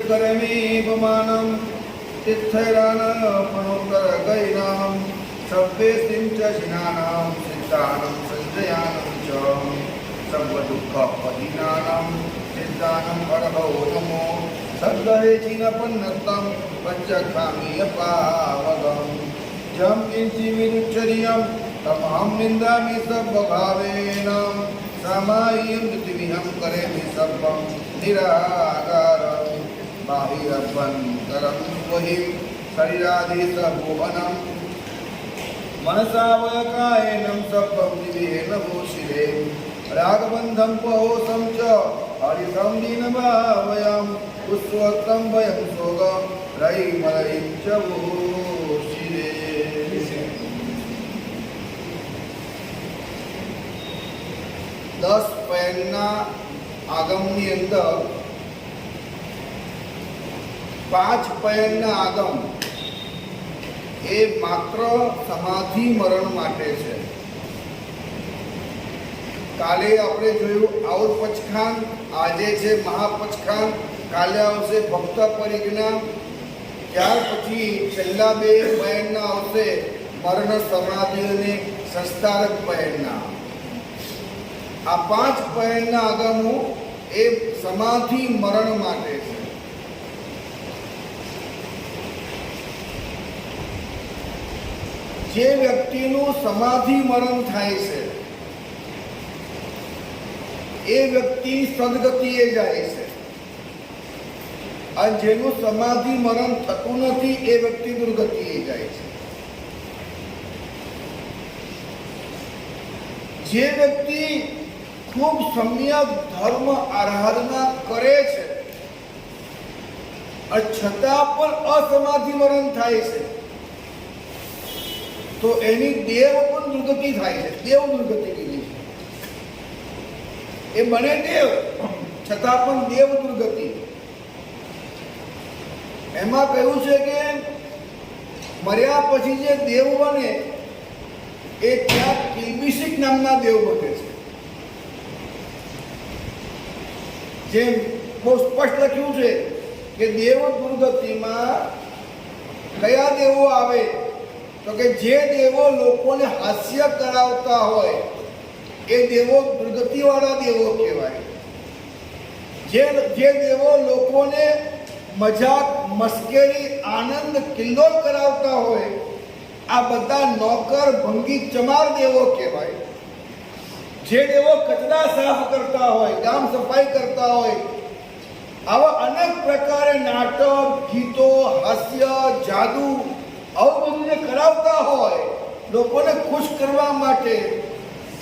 करमेपमानं तिथैरानपणोत्तरगैरां सव्येस्तिं च शिनानां सिद्धानं सञ्जयानं च सर्वदुःखपदिनानां सिद्धानं हरहो नमो सद्गहेचिनपन्नतं पञ्चखामीयपावगं जं किञ्चिविरुच्चर्यं तमहं निन्दामि सर्वभावेन समाह्यं पृथिवीहं करेमि सर्वं निराकारं बाह्यभ्यन्तरं बहिः शरीरादिसर्वोहनं मनसा वकायनं सर्वं दिव्येन भूषिरे रागबन्धं पहोसं च हरितं दीनभावयं पुष्पत्रं वयं सोगं रयिमलयं च भूषिरे। 10 पैરના આગમની અંદર 5 पैરના આગમ એ માત્ર સમાધિ મરણ માટે છે. કાલે આપણે જોયું આઉર પચખાન, આજે છે મહાપચખાન, કાલે આવશે ભક્ત પરિજ્ઞા, ત્યાર પછી છેલ્લા 2 पैરના આવશે મરણ સમાધિ અને સંસ્કારક पैરના. આ 5 पैરના આગમો એ સમાધિ મરણ માટે છે. જે વ્યક્તિનું સમાધિ મરણ થાય છે એ વ્યક્તિ સદગતિએ જાય છે, અને જેનું સમાધિ મરણ થતું નથી એ વ્યક્તિ દુર્ગતિએ જાય છે. જે વ્યક્તિ ખૂબ સમ્યક ધર્મ આરાધના કરે છે અને છતાં પણ અસમાધિ મરણ થાય છે તો એની દેવ પણ દુર્ગતિ થાય છે. દેવ દુર્ગતિ કીધી છે. એ બને દેવ છતાં પણ દેવ દુર્ગતિ. એમાં કહ્યું છે કે મર્યા પછી જે દેવ બને એ ત્યાં કિલ્બિષિક નામના દેવ બને છે. જેમ બહુ સ્પષ્ટ લખ્યું છે કે દેવ દુર્ગતિમાં કયા દેવો આવે તો કે જે દેવો લોકોને હાસ્ય કરાવતા હોય એ દેવો દુર્ગતિવાળા દેવો કહેવાય. જે દેવો લોકોને મજાક, મસ્કરી, આનંદ, કિલ્લોલ કરાવતા હોય આ બધા નોકર, ભંગી, ચમાર દેવો કહેવાય. જે દેવો કચરા સાફ કરતા હોય, ગામ સફાઈ કરતા હોય, આવા અનેક પ્રકારે નાટક, ગીતો, હાસ્ય, જાદુ આવું બધું જે કરાવતા હોય લોકોને ખુશ કરવા માટે,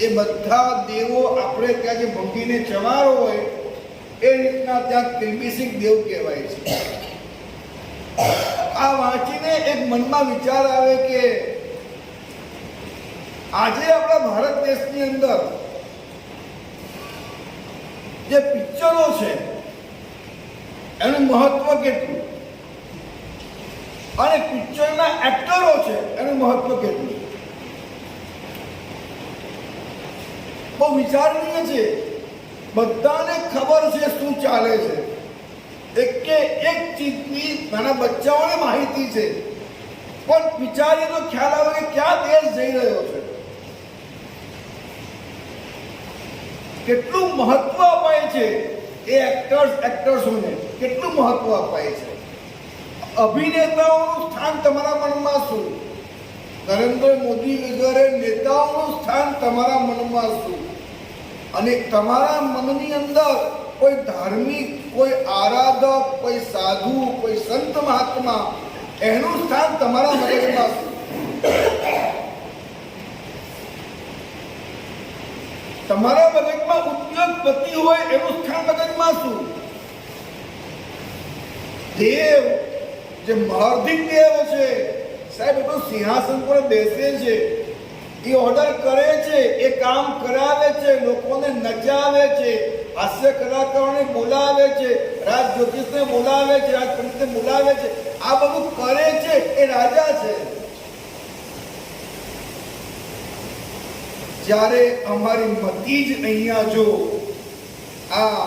એ બધા દેવો આપણે ત્યાં જે ભંગીને ચમાર હોય એ રીતના ત્યાં કિલ્બિષિક દેવ કહેવાય છે. આ વાંચીને એક મનમાં વિચાર આવે કે આજે આપણા ભારત દેશની અંદર જે પિક્ચરો છે એનું મહત્વ કેટલું, અને પિક્ચરના એક્ટરો છે એનું મહત્વ કેટલું. બહુ વિચારનીય છે. બધાને ખબર છે શું ચાલે છે, એક ચીજની નાના બચ્ચાઓને માહિતી છે, પણ વિચારીએ તો ખ્યાલ આવે કે ક્યાં દેશ જઈ રહ્યો છે. કેટલું મહત્વ અપાય છે એ એક્ટર્સોને કેટલું મહત્વ અપાય છે. અભિનેતાઓનું સ્થાન તમારા મનમાં શું, નરેન્દ્ર મોદી વગેરે નેતાઓનું સ્થાન તમારા મનમાં શું, અને તમારા મનની અંદર કોઈ ધાર્મિક, કોઈ આરાધક, કોઈ સાધુ, કોઈ સંત મહાત્મા એનું સ્થાન તમારા મગજમાં શું. તમારા મગજમાં ઉદ્યોગપતિ હોય એનું સ્થાન મગજમાં શું. દેવ જે મહાર્ધિક દેવ છે સાહેબ, એ તો સિંહાસન પર બેસે છે, એ ઓર્ડર કરે છે, એ કામ કરાવે છે, લોકોને નચાવે છે, હાસ્ય કલાકારોને બોલાવે છે, રાજ જ્યોતિષને બોલાવે છે, રાજ પંડિતને બોલાવે છે, આ બધું કરે છે. એ રાજા છે. જ્યારે અમારી મતી જ અહીંયા જો આ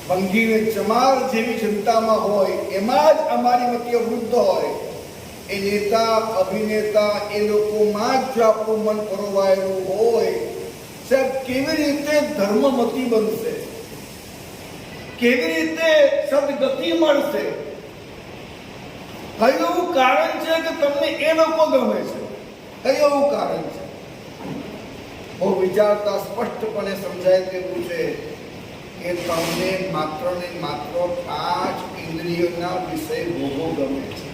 ભંગીને ચમાર જેવી ચિંતામાં હોય, એમાં જ અમારી મધ્ય વૃદ્ધ હોય, એ નેતા અભિનેતા એ લોકોમાં જ જો આપણું મન પરોવાયેલું હોય, સાહેબ કેવી રીતે ધર્મમતી બનશે, કેવી રીતે સદગતિ મળશે? કયું એવું કારણ છે કે તમને એ લોકો ગમે છે? કયું એવું કારણ છે? બહુ વિચારતા સ્પષ્ટપણે સમજાય તેવું છે કે તમને માત્ર ને માત્ર 5 ઇન્દ્રિયોના વિષય ભોગો ગમે છે.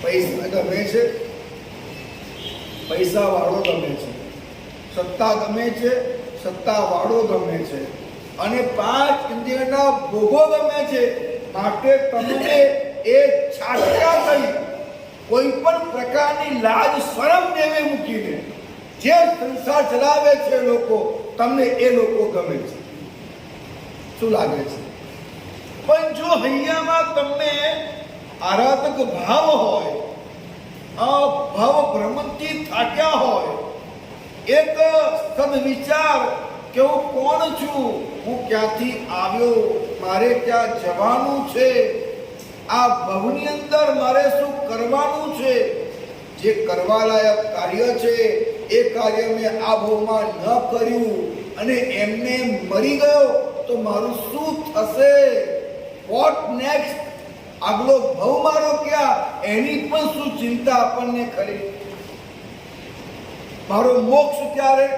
પૈસા ગમે છે, પૈસા વાળો ગમે છે, સત્તા ગમે છે, સત્તા વાળો ગમે છે, અને 5 ઇન્દ્રિયોના ભોગો ગમે છે. માટે તમને એ છાટકા થઈ કોઈ પણ પ્રકારની લાજ શરમ દેવે મૂકીને જે સંસાર ચલાવે છે લોકો, તમને એ લોકો ગમે છે. શું લાગે છે? પણ જો હૈયામાં તમને આરાધક ભાવ હોય, ભાવ ભ્રમણથી થાક્યા હોય, એક સદવિચાર કે હું કોણ છું, હું ક્યાંથી આવ્યો, મારે ક્યાં જવાનું છે, આ ભવની અંદર મારે શું કરવાનું છે, જે કરવાલાયક કાર્ય છે એ કાર્ય મેં આ ભવમાં ન કર્યું અને એમને મરી ગયો તો મારું શું થશે? What next? આગલો ભવ મારો ક્યાં? એની પણ શું ચિંતા આપણને ખરી? મારો મોક્ષ ક્યારે?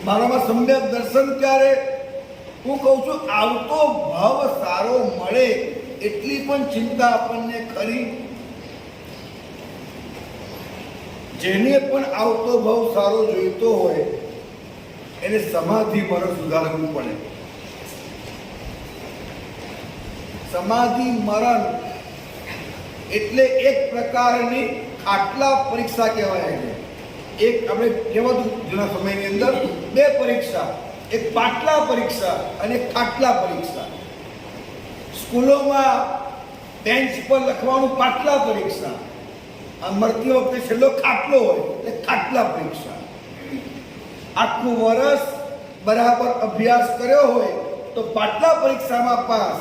મારામાં સમ્યક દર્શન ક્યારે? હું કહું છું આવતો ભાવ સારો મળે એટલી પણ ચિંતા આપણને ખરી? જેને પણ આવતો ભાવ સારો જોઈતો હોય એને સમાધિ મરણ સુધારવું પડે. સમાધિ મરણ એટલે એક પ્રકારની ખાટલા પરીક્ષા કહેવાય છે. એક આપણે કહેવાતું જૂના સમયની અંદર 2 પરીક્ષા, એક પાટલા પરીક્ષા અને એક ખાટલા પરીક્ષા. સ્કૂલોમાં બેન્ચ પર લખવાનું પાટલા પરીક્ષા, મરતી વખતે છેલ્લો ખાટલો હોય એટલે ખાટલા પરીક્ષા. આખું વર્ષ બરાબર અભ્યાસ કર્યો હોય તો પાટલા પરીક્ષામાં પાસ,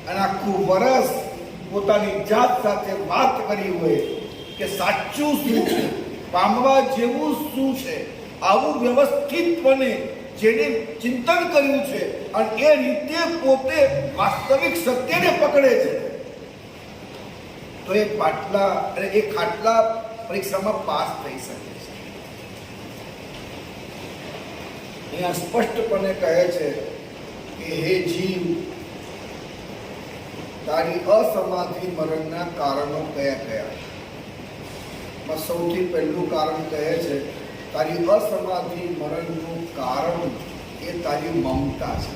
અને આખું વર્ષ પોતાની જાત સાથે વાત કરી હોય કે સાચું શું છે, પામવા જેવું શું છે, આવું વ્યવસ્થિતપણે જેને ચિંતન કર્યું છે અને એ રીતે પોતે વાસ્તવિક સત્યને પકડે છે, તો એ પાટલા અને એ ખાટલા પરીક્ષામાં પાસ થઈ શકે છે. અહીંયા સ્પષ્ટપણે કહે છે કે હે જીવ, તારી અસમાધિ મરણના કારણો કયા કયા? સૌથી પહેલું કારણ કહે છે તારી અસમાધિ મરણનું કારણ એ તારી મમતા છે.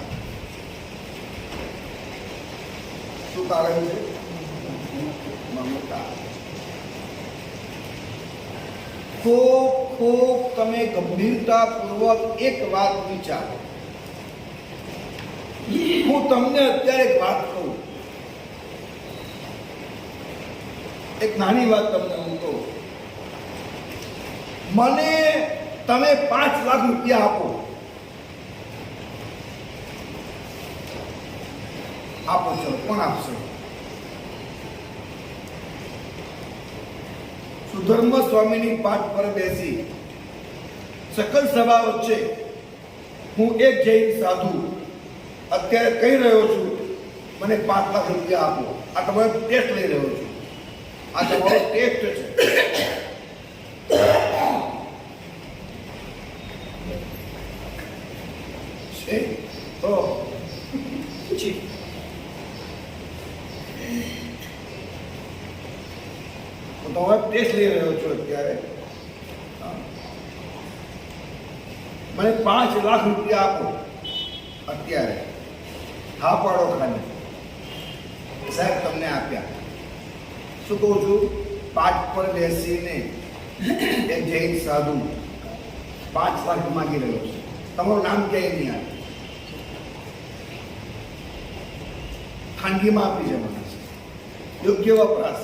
શું કારણ છે? મમતા. ખૂબ તમે ગંભીરતાપૂર્વક એક વાત વિચારો. હું તમને અત્યારે એક વાત કહું, એક નાની વાત તમને હું કહું. મને તમે 5 લાખ રૂપિયા આપો, ચલો કોણ આપશે? સુધર્મ સ્વામીની પાઠ પર બેસી સકલ સભા વચ્ચે હું એક જૈન સાધુ અત્યારે કહી રહ્યો છું, મને 5 લાખ રૂપિયા આપો. આ તમારો ટેસ્ટ લઈ રહ્યો છું, આ તમારો ટેસ્ટ છે. તો તમારો ટેસ્ટ લઈ રહ્યો છું અત્યારે, મને 5 લાખ રૂપિયા આપો અત્યારે. હા પાડો ખાલી. સાહેબ તમને આપ્યા. શું કહું છું? પાઠ પર બેસીને એક જૈન સાધુ 5 લાખ માંગી રહ્યો છે. તમારું નામ ક્યાંય નહીં આવે, ખાનગીમાં આપી જવાના છે, યોગ્ય વપરાશ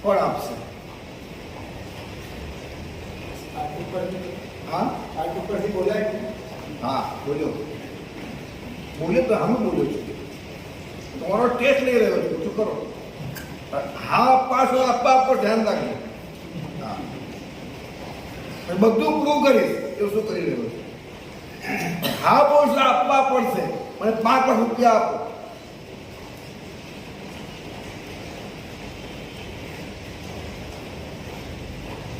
કોણ આપશે? હા, આટ ઉપરથી બોલાય હા બોલ્યો બોલ્યો તો હમ બોલ્યો છું તમારો ટેસ્ટ લઈ રહ્યો છું શું કરો હા પાછો આપવા પર ધ્યાન રાખજો હા બધું પ્રૂવ કરીશ એવું શું કરી રહ્યો છું હા બોલશો આપવા પડશે મને 5 લાખ રૂપિયા આપો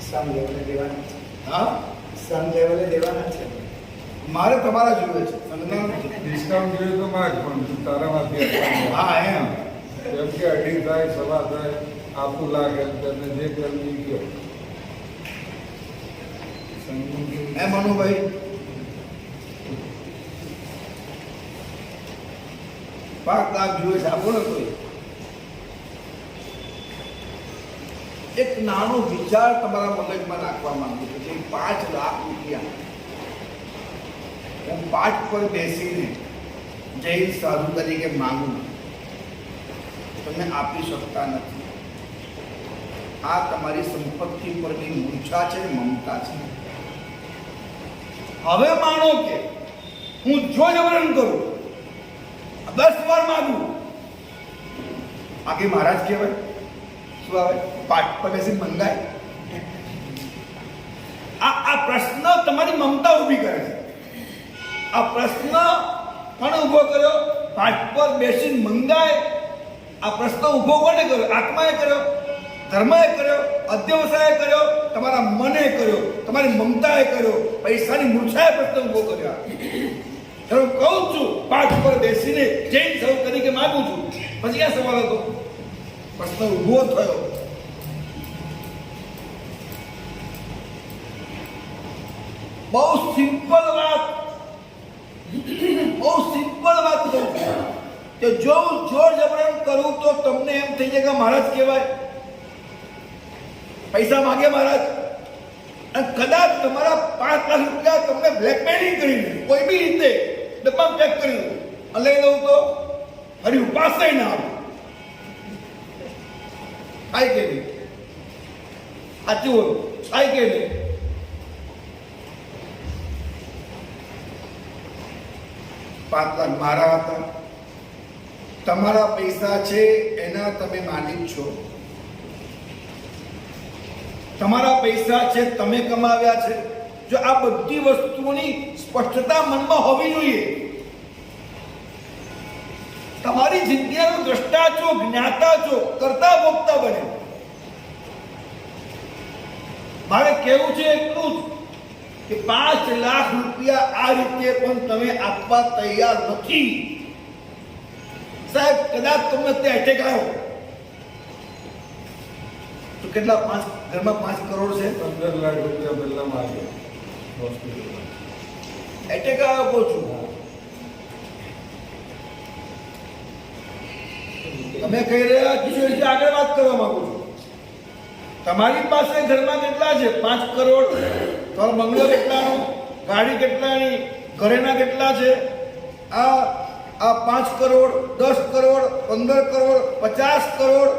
સમ લેવલે દેવાના છે હા સમ લેવલે દેવાના છે મારે તમારા જોઈએ છે ડિસ્કાઉન્ટ જોઈએ તો માગ પણ તારામાંથી હા એમ કેમ કે 2.5 થાય 1.5 થાય આપું લાગે તને જે કરવી ગયો હે મનુભાઈ પાંચ લાખ જોઈએ છે આપો ને કોઈ એક નાનો વિચાર તમારા મગજમાં નાખવા માંગુ છું કે 5 લાખ રૂપિયા હું પાઠ પર બેસીને જૈન સાધુ તરીકે માંગુ તમે આપી શકતા નથી આ તમારી સંપત્તિ પરની મૂર્છા છે મમતા છે હવે માનો કે હું જો જબરન કરું 10 વાર માંગુ આગે મહારાજ કહેવાય શું આવે પાઠ પર બેસી મંગાય આ પ્રશ્ન તમારી મમતા ઊભી કરે છે આ પ્રશ્ન કોણે ઊભો કર્યો પાઠ પર બેસીને મંગાય આ પ્રશ્ન ઊભો કોને કર્યો આત્માએ કર્યો ધર્મએ કર્યો અધ્યવસાયે કર્યો તમારા મને કર્યો તમારી મમતાએ કર્યો પૈસાની મૂર્છાએ પ્રશ્ન ઊભો કર્યો હું કહું છું પાઠ પર બેસીને જૈન સૌ તરીકે માગું છું પછી ક્યાં સવાલ હતો પ્રશ્ન ઊભો થયો બહુ સિમ્પલ વાત કહું કે જો જોર જબરન કરું તો તમને એમ થઈ જાય કે મહારાજ કહેવાય પૈસા માગે મહારાજ અને કદાચ તમારા 5 લાખ રૂપિયા તમને બ્લેકમેલિંગ કરીને કોઈ બી રીતે ડબ્બામાં પેક કરી દઉં અને લઈ દઉં તો ફરી ઉપાસે ના આવે થાય કે નહીં સાચું હોય થાય કે નહીં પાંચ લાખ મારા હતા તમારા પૈસા છે એના તમે માલિક છો તમારા પૈસા છે તમે કમાવ્યા છે જો આ બધી વસ્તુઓની સ્પષ્ટતા મનમાં હોવી જોઈએ તમારી જિંદગીનો દ્રષ્ટા છો જ્ઞાતા છો કરતા ભોગતા બને મારે કહેવું છે એટલું જ કે 5 લાખ રૂપિયા આ રીતે પણ તમે આપવા તૈયાર નથી સાહેબ કદાચ તમને ત્યાં એટેક આવ્યો તો કેટલા 5 ઘરમાં 5 કરોડ છે 15 લાખ રૂપિયા પહેલા માગે હોસ્પિટલમાં એટેક આવ્યો કહું છું તમે કહી રહ્યા છો એટલે આગળ વાત કરવા માંગુ છું તમારી પાસે ઘરમાં કેટલા છે 5 કરોડ તમારો બંગલો કેટલાનો ગાડી કેટલાની ઘરેના કેટલા છે આ 5 કરોડ 10 કરોડ 15 કરોડ 50 કરોડ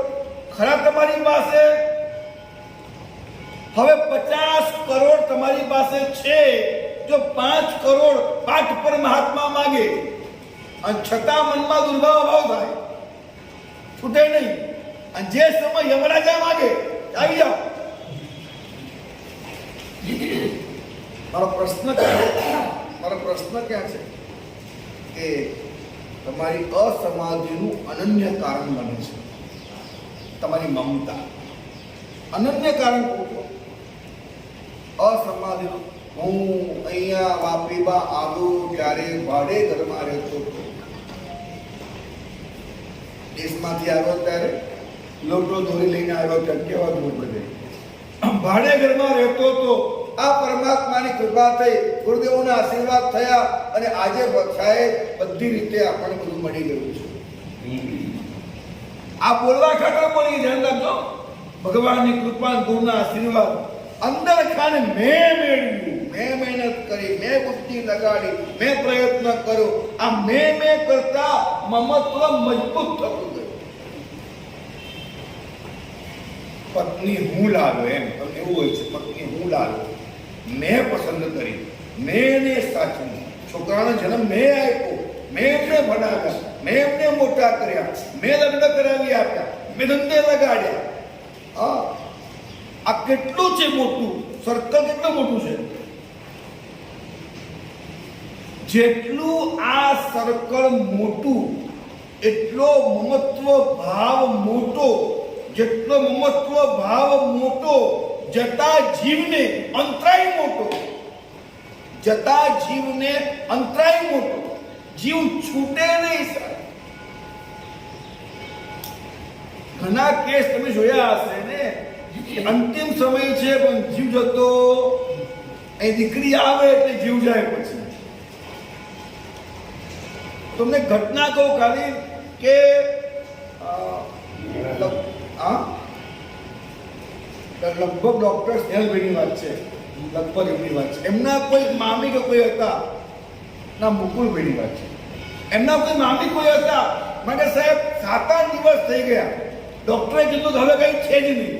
ખરા તમારી પાસે હવે 50 કરોડ તમારી પાસે છે જો 5 કરોડ પાઠ પર મહાત્મા માગે અને છતાં મનમાં દુર્ભાવ ભાવ થાય છૂટે નહીં અને જે સમય યમરાજા માગે આવી જાઓ મારો પ્રશ્ન ક્યાં છે કે તમારી અસમાધિનું અનન્ય કારણ બને છે તમારી મમતા અનન્ય કારણ કહું છું અસમાધિનું હું અહીંયા વાપીમાં આવ્યો ત્યારે ભાડે ઘરમાં રહેતો હતો દેશમાંથી આવ્યો ત્યારે લોટો દોરી લઈને આવ્યો ત્યારે કેવા દૂર બધે ભાડે ઘરમાં રહેતો હતો આ પરમાત્માની કૃપા થઈ ગુરુદેવોના આશીર્વાદ થયા અને આજે સાહેબ બધી રીતે આપણને બધું મળી ગયું છે આ બોલવા ખાતર બોલી ધ્યાન રાખજો ભગવાનની કૃપા ગુરુના આશીર્વાદ અંદર ખાને મેં મેળવ્યું મેં મહેનત કરી મેં બુદ્ધિ લગાડી મેં પ્રયત્ન કર્યો આ મેં કરતા મમત્વ મજબૂત થતું ગયું પત્ની હું લાવ્યો એમ એવું હોય છે પત્ની હું લાવ્યો મેં પસંદ કરી મેં સાચવી છોકરાનો જન્મ મેં આપ્યો, મેં એમને ભણાવ્યા, મેં એમને મોટા કર્યા, મેં લગ્ન કરાવી આપ્યા, મેં ધંધે લગાડ્યા. હા, આ કેટલું છે મોટું સર્કલ, કેટલું મોટું છે. જેટલું આ સર્કલ મોટું એટલો મમત્વ ભાવ મોટો, જેટલો મમત્વ ભાવ મોટો જતા જીવને અંતરાય મોટો, જતા જીવને અંતરાય મોટો. જીવ છૂટે નહીં સાહેબ. ઘણા કેસ તમે જોયા હશે ને, અંતિમ સમય છે પણ જીવ જતો, એ દીકરી આવે એટલે જીવ જાય. પછી તમને ઘટના કહું ખાલી કે લગભગ ડોક્ટર સ્નેહલભાઈની વાત છે, લગભગ એમની વાત છે. એમના કોઈ મામી કે કોઈ હતા, ના મુકુલભાઈની વાત છે. એમના કોઈ મામી કોઈ હતા, મેં કે સાહેબ 7-8 દિવસ થઈ ગયા, ડોક્ટરે કીધું કે હવે કંઈ છે જ નહીં.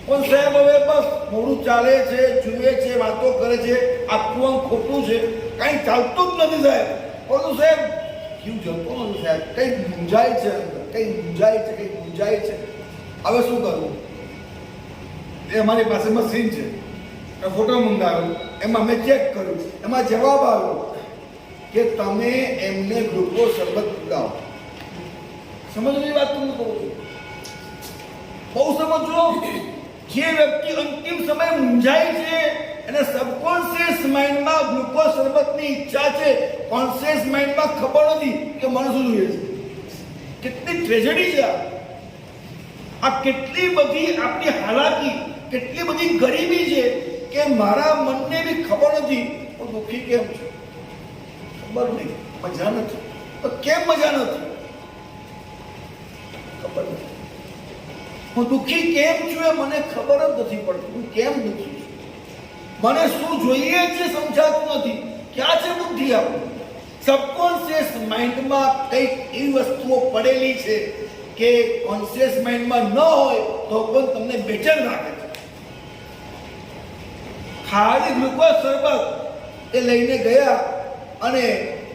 પણ સાહેબ હવે બસ મોડું ચાલે છે, જુએ છે, વાતો કરે છે, આખું ખોટું છે, કાંઈ ચાલતું જ નથી સાહેબ. પરંતુ સાહેબ જીવ જતો નથી સાહેબ, કંઈક મૂંઝાય છે, કંઈક મૂંઝાય છે, કંઈક મૂંઝાય છે. હવે શું કરવું? એ અમારી પાસે મશીન છે, ફોટો મંગાવ્યો, એમાં મેં ચેક કર્યું, એમાં જવાબ આવ્યો કે તમે એમને ગ્લુકોઝ શરબત પીવડાવો. સમજની વાત તમને કહું છું, બહુ સમજો. જે વ્યક્તિ અંતિમ સમય મૂંઝાય છે એને સબકોન્શિયસ માઇન્ડમાં ગ્લુકોઝ શરબતની ઈચ્છા છે, કોન્શિયસ માઇન્ડમાં ખબર નથી કે મને શું જોઈએ છે. કેટલી ટ્રેજેડી છે આ, કેટલી બધી આપણી હાલાકી, કેટલી બધી ગરીબી છે કે મારા મનને બી ખબર નથી હું દુઃખી કેમ છું. ખબર નહીં, મજા નથી. તો કેમ મજા નથી? ખબર નથી. હું દુઃખી કેમ છું એ મને ખબર જ નથી પડતી. હું કેમ દુઃખી છું, મને શું જોઈએ છે સમજાતું નથી. ક્યાં છે બુદ્ધિ આપણી? સબકોન્શિયસ માઇન્ડમાં કંઈક એવી વસ્તુઓ પડેલી છે કે કોન્શિયસ માઇન્ડમાં ન હોય તો પણ તમને બેચેન રાખે છે. ખાલી ગ્લુકોઝ શરબત એ લઈને ગયા અને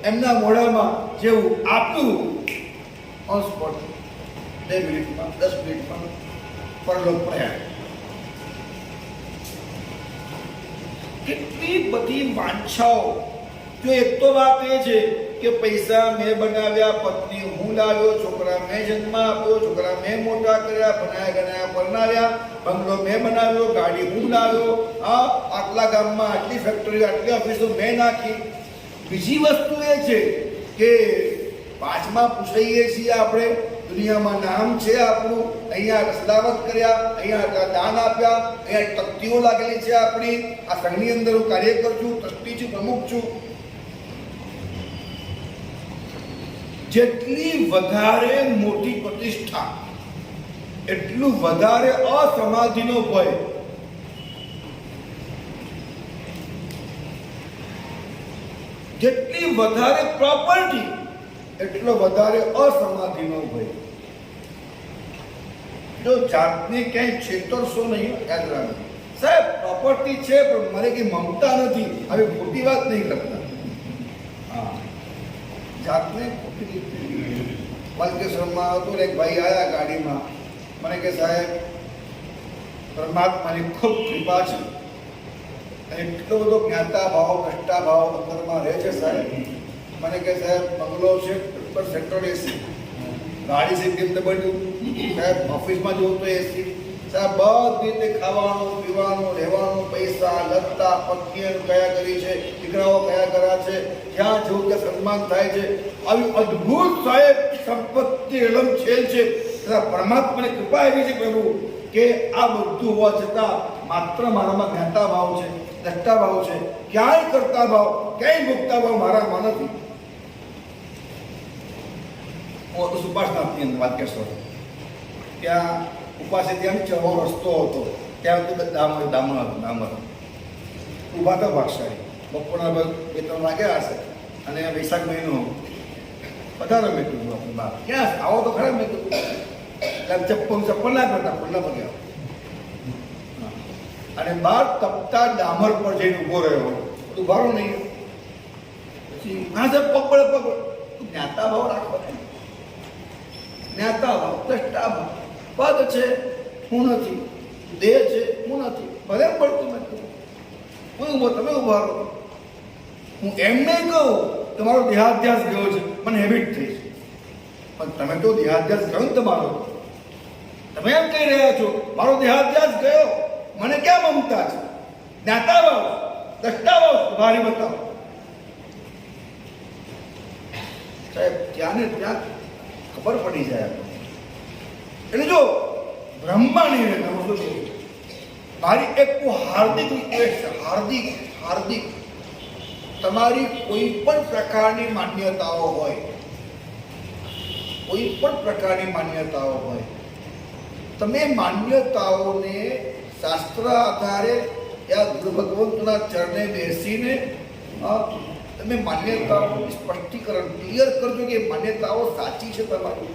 એમના મોઢામાં જેવું આપ્યું, ઓન સ્પોટ 2 મિનિટમાં 10 મિનિટમાં પરલોક પ્રયાણ. કેટલી બધી વાંછાઓ. જો એક તો વાત એ છે કે પૈસા મેં બનાવ્યા, પત્ની હું લાવ્યો, છોકરા મેં જન્મ આપ્યો, છોકરા મેં મોટા કર્યા, બનાવ્યા ગણાયા પરણાવ્યા, બંગલો મેં બનાવ્યો, ગાડી હું લાવ્યો, આટલા ગામમાં આટલી ફેક્ટરી, આટલી ઓફિસો મેં નાખી. બીજી વસ્તુ એ છે કે પાંચમા પૂછાઈએ છીએ આપણે, દુનિયામાં નામ છે આપણું, અહીંયા રસદાવત કર્યા, અહીંયા દાન આપ્યા, અહીંયા તકતીઓ લાગેલી છે આપણી, આ સંઘની અંદર હું કાર્યકર છું, ટ્રસ્ટી છું, પ્રમુખ છું. જેટલી વધારે મોટી પ્રતિષ્ઠા એટલું વધારે અસમાધિનો ભય. જેટલી વધારે પ્રોપર્ટી એટલો વધારે અસમાધિનો ભય. જો જાતને ક્યાંય છેતરશો નહીં, યાદ રાખજો સાહેબ. પ્રોપર્ટી છે પણ મારે કઈ મમતા નથી, હવે ખોટી વાત નહીં કરતા. હા, જાતને ખોટી રીતે. મલકેશ્વરમાં હતો એક ભાઈ આવ્યા ગાડીમાં, મને કે સાહેબ પરમાત્માની ખૂબ કૃપા છે, એટલો બધો જ્ઞાતા ભાવ, કષ્ટા ભાવ અંદરમાં રહે છે સાહેબ. મને કે સાહેબ બંગલો છે ઉપર સેક્ટર એસી, ગાડી છે કેમ બધું સાહેબ, ઓફિસમાં જવું તો એસી સાહેબ, બધી રીતે ખાવાનું, પીવાનું, રહેવાનું, પૈસા, લત્તા, પત્નીઓ કયા કરી છે, દીકરાઓ કયા કર્યા છે, ક્યાં જવું કે સન્માન થાય છે. આવી અદ્ભુત સાહેબ સંપત્તિ રમછેલ છે. પરમાત્માની કૃપા એવી છે પ્રભુ કે આ બધું હોવા છતાં માત્ર મારામાં જ્ઞાતા ભાવ છે, દટ્ટા ભાવ છે, ક્યાંય કરતા ભાવ, ક્યાંય ભોગતા ભાવ મારામાં નથી. હું તો સુભાષનાથની અંદર વાત કરશો, ત્યાં ઉપાસે ત્યાં ચવો રસ્તો હતો, ત્યાં તો દામર દામર હતું, દામર ઊભા હતા ભાગશાળી. બપોરના 2-3 વાગ્યા હશે અને વૈશાખ મહિનો વધારે મેં કીધું આપણે બહાર ક્યાં આવો તો ખરા. મેં કીધું ચપ્પલ ના કરતા ખુલ્લા પગે આવો. અને બહાર તપતા ડામર પર જઈને ઊભો રહ્યો, ઉભારો નહીં. પછી હા સાહેબ પકડ પકડ જ્ઞાતા ભાવ રાખો ને, જ્ઞાતા ભાવ, દ્રષ્ટા ભાવ. પદ છે હું નથી, દેહ છે હું નથી, ભલે પડતું મેં કહ્યું હું ઉભો, તમે ઉભા રહો. હું એમ નહીં કહું તમારો દેહાધ્યાસ ગયો છે, મને હેબિટ થઈ છે, પણ તમે તો દેહાધ્યાસ ગયો ને તમારો. તમે એમ કહી રહ્યા છો મારો દેહાધ્યાસ ગયો, મને ક્યાં મમતા છે? જ્ઞાતા ભાવ, દ્રષ્ટા ભાવ વારી બતાવો. સાહેબ ત્યાં ને ત્યાં ખબર પડી જાય એટલે જો બ્રહ્મા નહીં રહેતા. મારી એક હાર્દિક રિક્વેસ્ટ છે, હાર્દિક હાર્દિક, તમારી કોઈ પણ પ્રકારની માન્યતાઓ હોય, કોઈ પણ પ્રકારની માન્યતાઓ હોય, તમે માન્યતાઓને શાસ્ત્ર આધારે યા ગુરુ ભગવંતના ચરણે બેસીને તમે માન્યતાઓનું સ્પષ્ટીકરણ ક્લિયર કરજો કે માન્યતાઓ સાચી છે તમારી.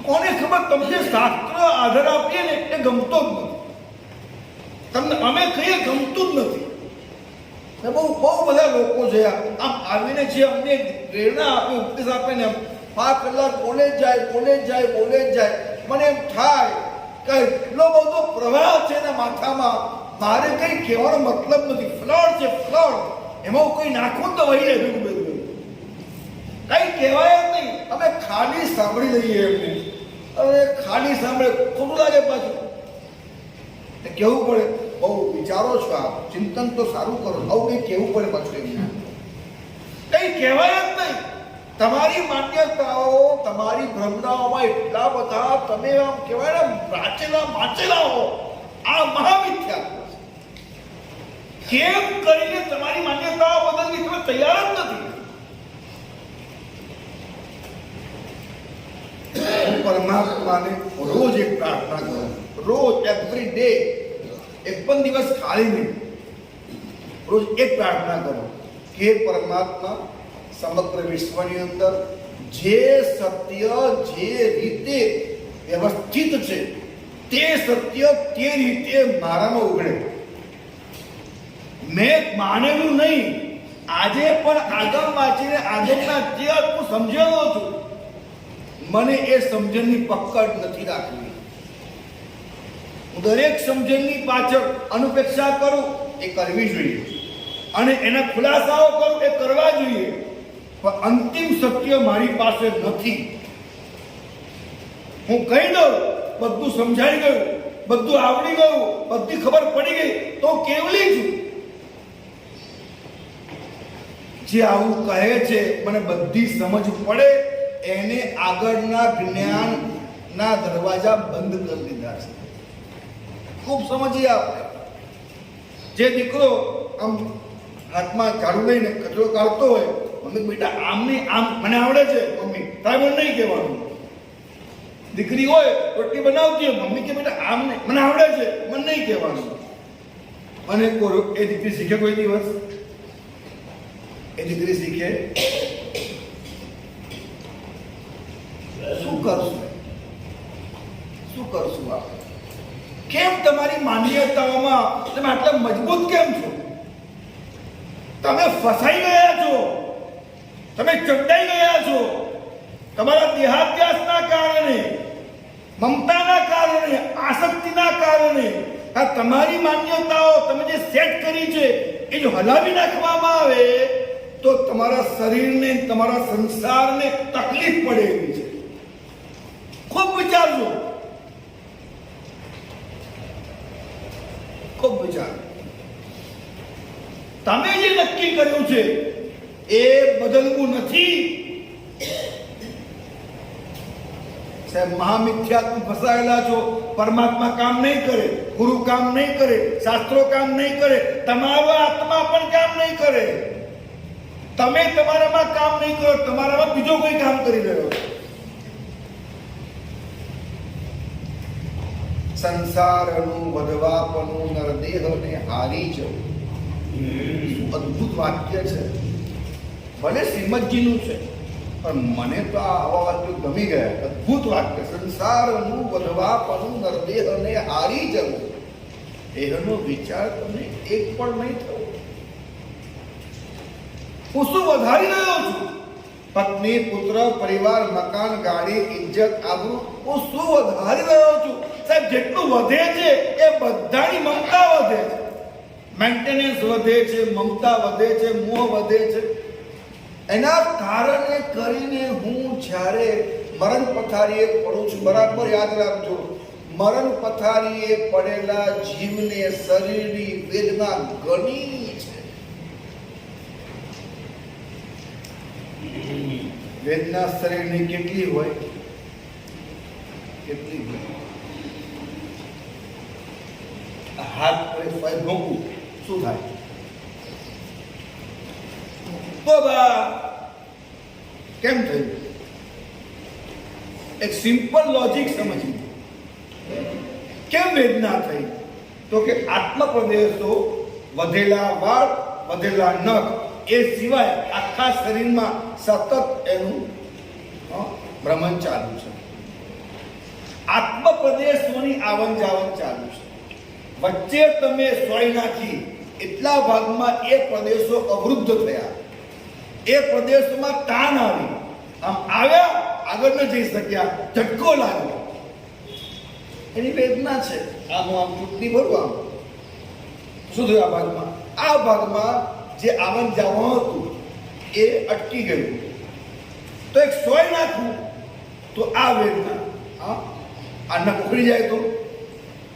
કોને ખબર, તમને શાસ્ત્ર આધાર આપીએ ને એ ગમતો જ નથી, તમને અમે કહીએ ગમતું જ નથી. બહુ બધા લોકો છે આમ આવીને જે અમને પ્રેરણા આપે, ઉપદેશ આપે ને 5 કલાક બોલે જ જાય બોલે જ જાય બોલે જ જાય. મને એમ થાય કે એટલો બધો પ્રવાહ છે ને માથામાં, મારે કંઈ કહેવાનો મતલબ નથી. ફ્લડ છે ફ્લડ, એમાં કોઈ નાખું તો વહી રહે, કઈ કહેવાય જ નહીં. અમે ખાલી સાંભળી લઈએ એમને. હવે ખાલી સાંભળે ખોટું લાગે પાછું, કેવું પડે બહુ વિચારો છો આપ, ચિંતન તો સારું કરો, આવું કંઈ કહેવું પડે પાછું એમને. કઈ કહેવાય જ નહીં. તમારી માન્યતાઓ, તમારી ભ્રમણાઓમાં એટલા બધા તમે આમ કહેવાય ને વાંચેલા વાંચેલા હો. આ મહામિથ્યા કેમ કરીને તમારી માન્યતાઓ બદલવી તમે તૈયાર જ નથી. પરમાત્માને રોજ એક પ્રાર્થના કરો, રોજ એવરી ડે, એક પણ દિવસ ખાલી નહીં, રોજ એક પ્રાર્થના કરો કે પરમાત્મા સમગ્ર વિશ્વની અંદર જે સત્ય જે રીતે વ્યવસ્થિત છે તે સત્ય તે રીતે મારામાં ઉઘડે. મેં માનેલું નહીં, આજે પણ આગળ વાંચીને આગળના જે હું સમજેલો છું, મને એ સમજણની પકડ નથી રાખવી. હું દરેક સમજણની પાછળ અનુપેક્ષા કરું એ કરવી જોઈએ, અને એના ખુલાસાઓ કરું એ કરવા જોઈએ, પણ અંતિમ સત્ય મારી પાસે નથી. હું કહી દઉં બધું સમજાઈ ગયું, બધું આવડી ગયું, બધી ખબર પડી ગઈ તો કેવલી છું. જે આવું કહે છે મને બધી સમજ પડે, એને આગળના જ્ઞાનના દરવાજા બંધ કરી દીધા છે. ખૂબ સમજીએ આપણે. જે દીકરો આમ હાથમાં ઝાડુ લઈને કચરો કાઢતો હોય, મમ્મી બેટા આમ નહીં આમ મને આવડે છે મમ્મી, તારે મને નહીં કહેવાનું. દીકરી હોય રોટલી બનાવતી હોય, મમ્મી કે બેટા આમ નહીં મને આવડે છે મને નહીં કહેવાનું. અને એ દીકરી શીખે કોઈ દિવસ? એ દીકરી શીખે? શું કરશું? શું કરશું આપણે? કેમ તમારી માન્યતાઓમાં તમે આટલા મજબૂત કેમ છો? તમે ફસાઈ ગયા છો, તમે ચંડાઈ ગયા છો. તમારા દેહાધ્યાસના કારણે, મમતાના કારણે, આસક્તિના કારણે આ તમારી માન્યતાઓ તમે જે સેટ કરી છે એ જો હલાવી નાખવામાં આવે તો તમારા શરીરને, તમારા સંસારને તકલીફ પડે એવી છે. ખૂબ વિચારજો, ખૂબ વિચાર. તમે જે નક્કી કર્યું છે એ બદલવું નથી. સાહેબ મહામિથ્યાત્વ ફસાયેલા છો. પરમાત્મા કામ નહીં કરે, ગુરુ કામ નહીં કરે, શાસ્ત્રો કામ નહીં કરે, તમારો આત્મા પણ કામ નહીં કરે. તમે તમારામાં કામ નહીં કરો, તમારામાં બીજો કોઈ કામ કરી રહ્યો છે. સંસારનું વધવાપનું નરદેહને હારી જવું. અદ્ભુત વાક્ય છે. ભલે શ્રીમદજીનું છે, પણ મને તો આવા વાક્યો ગમી ગયા. અદ્ભુત વાક્ય. સંસારનું વધવાપનું નરદેહને હારી જવું, એનો વિચાર તમને એક પણ નહીં થયો. હું શું વધારી રહ્યો છું? પત્ની, પુત્ર, પરિવાર, મકાન, ગાડી, ઇજ્જત, આબરૂ, હું શું વધારી રહ્યો છું? સાહેબ, જેટલું વધે છે એ બધાની મમતા વધે છે, મેન્ટેનન્સ વધે છે, મમતા વધે છે, મોહ વધે છે. એના કારણે કરીને હું જ્યારે મરણ પથારીએ પડું છું, બરાબર યાદ રાખજો, મરણ પથારીએ પડેલા જીવને શરીરની વેદના ઘણી છે. વેદના શરીરની કેટલી હોય? કેટલી હોય? હાથ પર સ્વાય ભોગવું શું થાય? તો બા કેમ થયું? એક સિમ્પલ લોજિક સમજી. કેમ વેદના થઈ? તો કે આત્મ પ્રદેશો, વધેલા વાળ, વધેલા નખ એ સિવાય આખા શરીરમાં સતત એનું ભ્રમણ ચાલુ છે. આત્મ પ્રદેશોની આવન જાવન ચાલુ છે. વચ્ચે તમે સોય નાખી એટલા ભાગમાં એ પ્રદેશો અવરુદ્ધ થયા, એ પ્રદેશમાં તાણ આવી, આમ આવ્યા, આગળ ન જઈ શક્યા, ઝટકો લાગ્યો, એની વેદના છે. આમ ચૂંટણી ભરવું, આમ શું થયું? આ ભાગમાં જે આવન જાવન હતું એ અટકી ગયું. તો એક સોય નાખવું તો આ વેદના, આ નખ ઉખડી જાય તો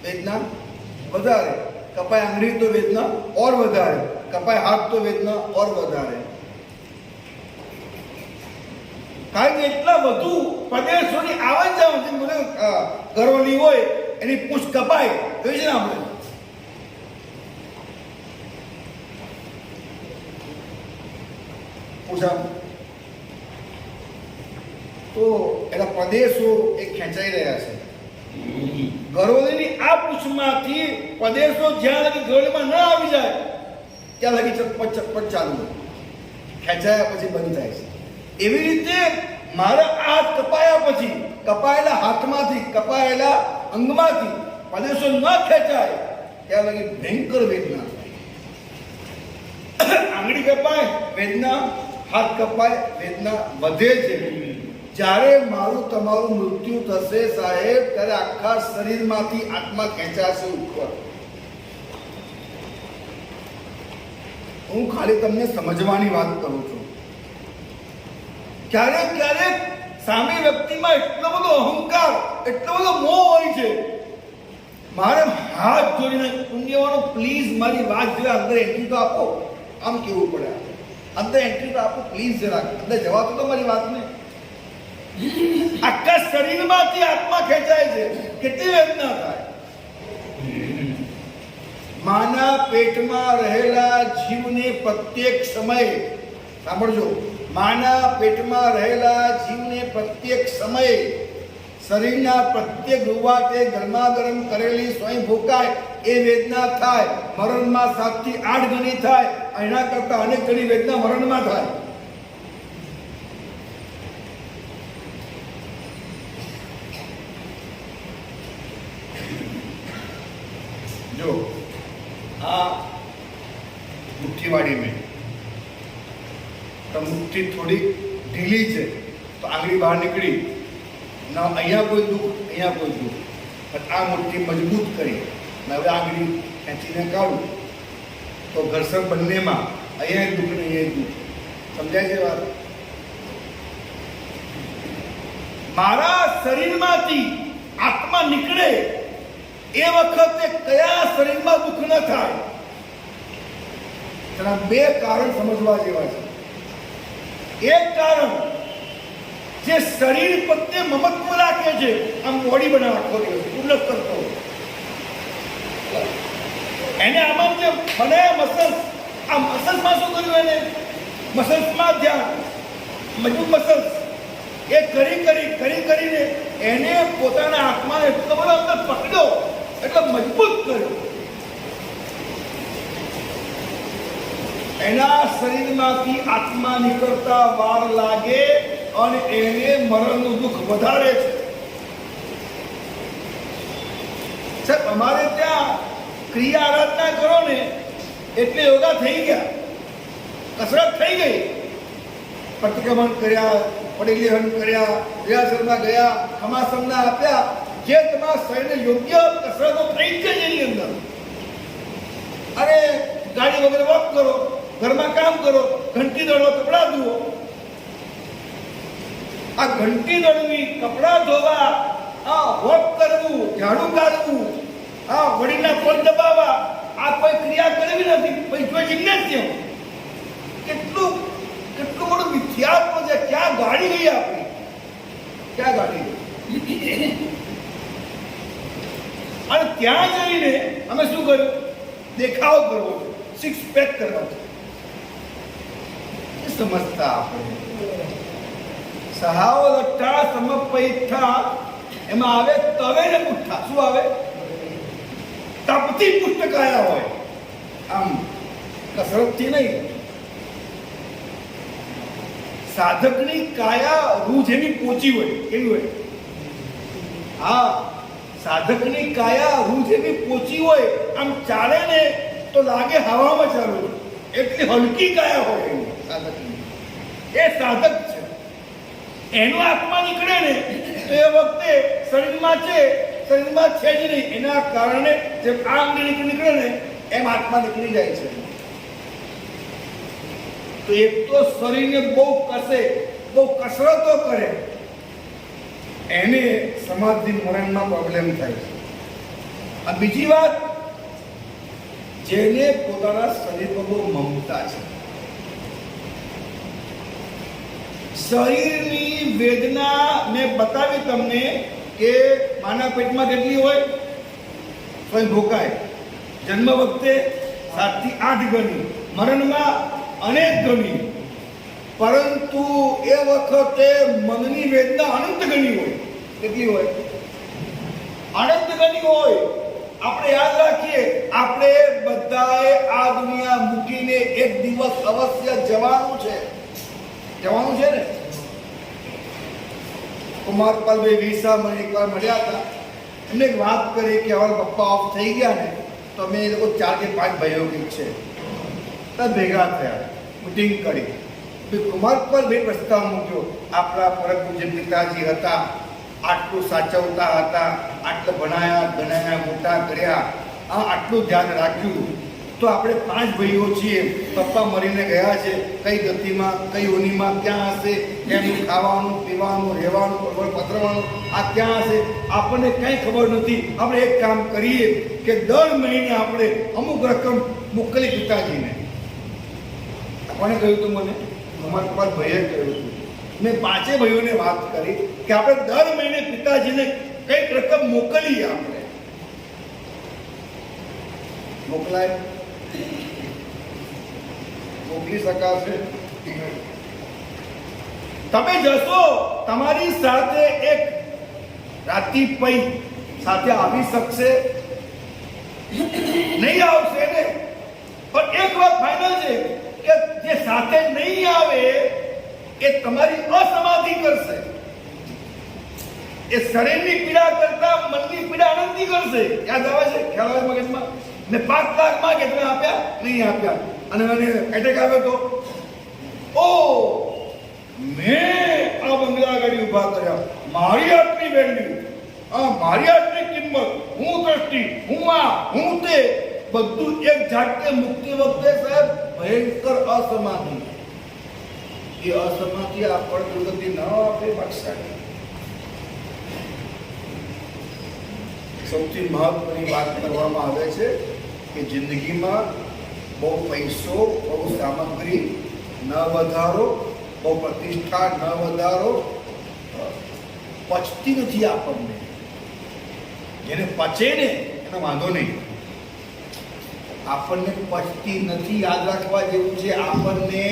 વેદના વધારે, કપાય આંગળી તો વેદના ઓર વધારે, કપાય હાથ તો વેદના ઓર વધારે. કારણ કે એટલા વધુ પ્રદેશોની આવન જાવન છે. મને ગરોળી હોય એની પૂંછ કપાય તો છે ને આપણે પૂછા તો એના પ્રદેશો એ ખેંચાઈ રહ્યા છે. ગરોળીની આ પૂંછમાંથી પ્રદેશો જ્યાં લગી ગરોળીમાં ન આવી જાય ત્યાં લગી ચટપટ ચટપટ ચાલુ, ખેંચાયા પછી બંધ થાય છે. એવી રીતે મારા હાથ કપાયા પછી, કપાયેલા હાથમાંથી, કપાયેલા અંગમાંથી પ્રદેશો ન ખેંચાય ત્યાં લગી ભયંકર વેદના થાય. આંગળી કપાય વેદના, હાથ કપાય વેદના વધે છે. જ્યારે મારું તમારું મૃત્યુ થશે સાહેબ, ત્યારે આખા શરીરમાંથી આત્મા ખેંચાશે ઉપર. હું ખાલી તમને સમજવાની વાત કરું છું. ક્યારેક ક્યારેક સામે વ્યક્તિમાં એટલો બધો અહંકાર, એટલો બધો મોહ હોય છે, મારે હાથ જોડીને પુણ્યવાનો પ્લીઝ મારી વાત જોયા અંદર એન્ટ્રી તો આપો, આમ કેવું પડે, અંદર એન્ટ્રી તો આપો પ્લીઝ, જરા અંદર જવા તો મારી વાતને. આખા શરીરમાંથી આત્મા ખેંચાય છે, કેટલી વેદના થાય. માના પેટમાં રહેલા જીવને પ્રત્યેક સમયે, સાંભળજો, માના પેટમાં રહેલા જીવને પ્રત્યેક સમયે શરીરના પ્રત્યેક રૂવાટે ગરમા ગરમ કરેલી સ્વયં ભોકાય એ વેદના થાય. મરણમાં 7 થી 8 ગણી થાય, એના કરતા અનેક ગણી વેદના મરણમાં થાય. જો આ મુઠ્ઠીવાળી મેં તો મુઠ્ઠી થોડી ઢીલી છે તો આંગળી બહાર નીકળી ના, અહીંયા કોઈ દુઃખ, અહીંયા કોઈ દુઃખ, પણ આ મુઠ્ઠી મજબૂત કરી ને હવે આંગળી ખેંચીને કાઢું તો ઘર્ષણ બંનેમાં અહીંયા દુઃખ ને અહીંયા દુઃખ. સમજાય છે વાત? મારા શરીરમાંથી આત્મા નીકળે એ વખતે કયા શરીરમાં દુઃખ ન થાય? તેના 2 કારણ સમજવા જેવા છે. એક કારણ, જે શરીર પ્રત્યે મમત્વ રાખે છે, આમ બોડી બનાવ આખો દિવસ ઉલ્લખ કરતો હોય, એને આમાં જે બનાયા મસલ્સ, આ મસલ્સમાં શું કર્યું? એને મસલ્સમાં ધ્યાન, મજબૂત મસલ્સ એ કરીને એને પોતાના આત્માને એટલો બધો અંદર પકડ્યો, એટલે મજબૂત કર્યો. એના શરીરમાંથી આત્મા નીકળતા વાર લાગે અને એને મરણનું દુઃખ વધારે છે. સાહેબ, અમારે ત્યાં ક્રિયા આરાધના કરો ને એટલે યોગા થઈ ગયા. કસરત થઈ ગઈ, પ્રતિક્રમણ કર્યા, પડીલેહન કર્યા, રિહર્સલમાં ગયા, ખમાસમના આપ્યા, જે તમારા શરીરને યોગ્ય કસરતો થઈ જ છે એની અંદર. અરે ગાડી વગર વોક કરો, ઘરમાં કામ કરો, ઘંટી દોડો, કપડાં ધોવો. આ ઘંટી દોડવી, કપડાં ધોવા, વોક કરવું, ઝાડુ કાઢવું, વડીલના પગ દબાવવા, આ કોઈ ક્રિયા કરવી નથી. પછી જો જિજ્ઞાસ્યમ કેટલું કેટલું મોટું મિથ્યાત્વ છે. ક્યાં ગાડી ગઈ આપણી, ક્યાં ગાડી ગઈ? અને ત્યાં જઈને અમે શું કર્યું? દેખાવ કરવો છે, સિક્સ પેક કરવા છે. એ સમજતા આપણે સહાવ લટ્ટા સમપૈઠા, એમાં આવે તવે ને પુઠ્ઠા. શું આવે? તપતી પુષ્ટકાયા હોય, આમ કસરતથી નહીં. સાધકની કાયા રૂ જેવી પોચી હોય. કેવી હોય? હા, સાધકની કાયા રૂ જેવી પોચી હોય. આમ ચાલે ને તો લાગે હવામાં ચાલુ, એટલી હલકી કાયા હોય એની સાધકની. એ સાધક છે. એનો આત્મા નીકળે ને તો એ વખતે શરીરમાં છે, શરીરમાં છે જ નહીં. એના કારણે જેમ આ અંગે નીકળે ને એમ આત્મા નીકળી જાય છે. તો એક તો શરીરને બહુ કસે, બહુ કસરતો કરે, એને સમાધિ મરણમાં પ્રોબ્લેમ થાય છે. અને બીજી વાત, જેને પોતાના શરીર પર બહુ મમતા છે, શરીરની વેદના મેં બતાવી તમને કે માના પેટમાં કેટલી હોય? કોઈ ભોકાય જન્મ વખતે 7 થી 8 ગણી, મરણમાં અનેક ગણી. પરંતુ એ વખતે મનની વેદના અનંત ગણી હોય. કેટલી હોય? અનંત ગણી હોય. આપણે યાદ રાખીએ, આપણે બધાએ આ દુનિયા મૂકીને એક દિવસ અવશ્ય જવાનું છે. જવાનું છે ને? કુમારપાલભાઈ વિસા મને એકવાર મળ્યા હતા. એમને એક વાત કરી કે હવે પપ્પા ઓફ થઈ ગયા ને તો અમે એ લોકો 4 કે 5 ભાઈઓ કંઈક છે ત્યાં ભેગા થયા, મિટિંગ કરી. કુમારપાલભાઈ પ્રસ્તાવ મૂક્યો, આપણા પરમ પૂજ્ય પિતાજી હતા, આટલું સાચવતા હતા, આટલું ભણાયા ગણાયા, મોટા કર્યા, આટલું ધ્યાન રાખ્યું. તો આપણે 5 ભાઈઓ છીએ, પપ્પા મરીને ગયા છે, કઈ ગતિમાં, કઈ યોનિમાં, ક્યાં હશે, એમનું ખાવાનું, પીવાનું, રહેવાનું, પતરવાનું, આ ક્યાં હશે, આપણને કંઈ ખબર નથી. આપણે એક કામ કરીએ કે દર મહિને આપણે અમુક રકમ મોકલી પિતાજીને. કોને કહ્યું હતું? મને અમારા પપ્પા ભાઈએ કહ્યું હતું. મેં 5 ભાઈઓને વાત કરી કે આપણે દર મહિને પિતાજીને કંઈક રકમ મોકલીએ. આપણે મોકલાય, મોકલી શકાશે. તમે જશો, તમારી સાથે એક રાતી પૈ સાથે આવી શકશે નહીં? આવશે ને? પણ એક વાત ફાઇનલ છે કે જે સાથે નહીં આવે એ તમારી અસમાધિ કરશે. એ શરીરની પીડા કરતા મનની પીડા અનંતી કરશે. યાદ આવે છે? ખ્યાલ આવે મગજમાં? મેં 5 લાખ માંગે, તમે આપ્યા નહીં? આપ્યા. અને મને એટેક આવ્યો તો મેં આ બંગલા ગાડી ઉભા કર્યા, મારી આટલી વેલ્યુ, મારી આટલી કિંમત, હું દ્રષ્ટિ, હું આ, હું તે, બધું એક ઝાટકે મુક્તિ વખતે સાહેબ ભયંકર અસમાધિ. એ અસમાધિ આપણને દુર્ગતિ ન આપે બક્ષાય. સૌથી મહત્વની વાત કરવામાં આવે છે કે જિંદગીમાં બહુ પૈસો, બહુ સામગ્રી ન વધારો, બહુ પ્રતિષ્ઠા ન વધારો, પચતી નથી આપણને. જેને પચે ને એનો વાંધો નહીં. આપણને પચતી નથી, યાદ રાખવા જેવું છે. આપણને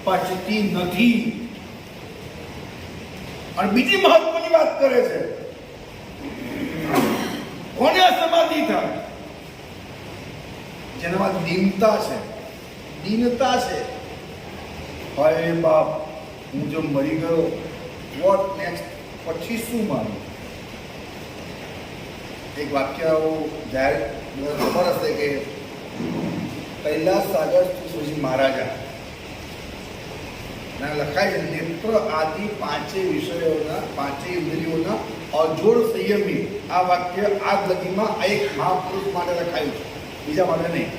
પચતી નથી. અને બીજી મહત્વની વાત કરે છે, કોને સમાધિ થાય? જેનામાં દીનતા છે, દીનતા છે. હાય બાપ, હું જો મરી ગયો, વોટ નેક્સ્ટ? પછી શું માનું? એક વાક્ય જાહેર ખબર હશે કે કૈલાસ સાગર શ્રી મહારાજા ના લખાય છે નેત્ર આદિ પાંચેય વિષયોના પાંચેય ઇન્દ્રિયોના અજોડ સંયમી. આ વાક્ય આજ લગીમાં આ એક મહાપુરુષ માટે લખાયું છે, બીજા માટે નહીં.